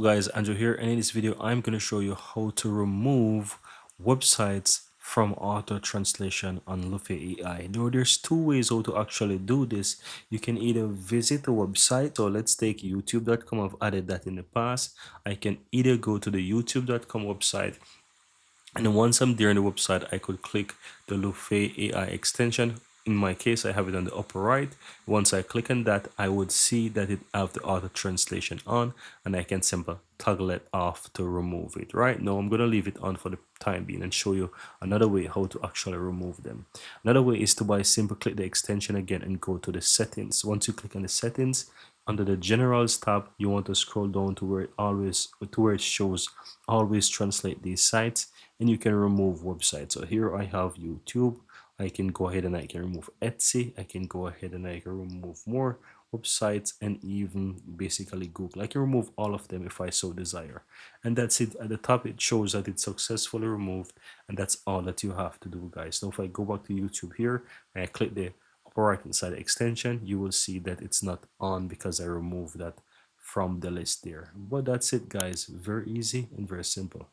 Guys, Andrew here, and in this video I'm going to show you how to remove websites from auto translation on Lufe AI. Now there's two ways how to actually do this. You can either visit a website, or let's take youtube.com. I've added that in the past. I can either go to the youtube.com website, and then once I'm there on the website, I could click the Lufe AI extension. In my case, I have it on the upper right. Once I click on that, I would see that it have the auto translation on, and I can simply toggle it off to remove it. Right now, I'm going to leave it on for the time being and show you another way how to actually remove them. Another way is to by simply click the extension again and go to the settings. Once you click on the settings, under the generals tab, you want to scroll down to where it shows always translate these sites, and you can remove websites. So here I have YouTube. I can go ahead and I can remove Etsy. I can go ahead and I can remove more websites, and even basically Google. I can remove all of them if I so desire. And that's it. At the top it shows that it's successfully removed, and that's all that you have to do, guys. Now if I go back to YouTube here and I click the upper right hand side extension, you will see that it's not on because I removed that from the list there. But that's it, guys. Very easy and very simple.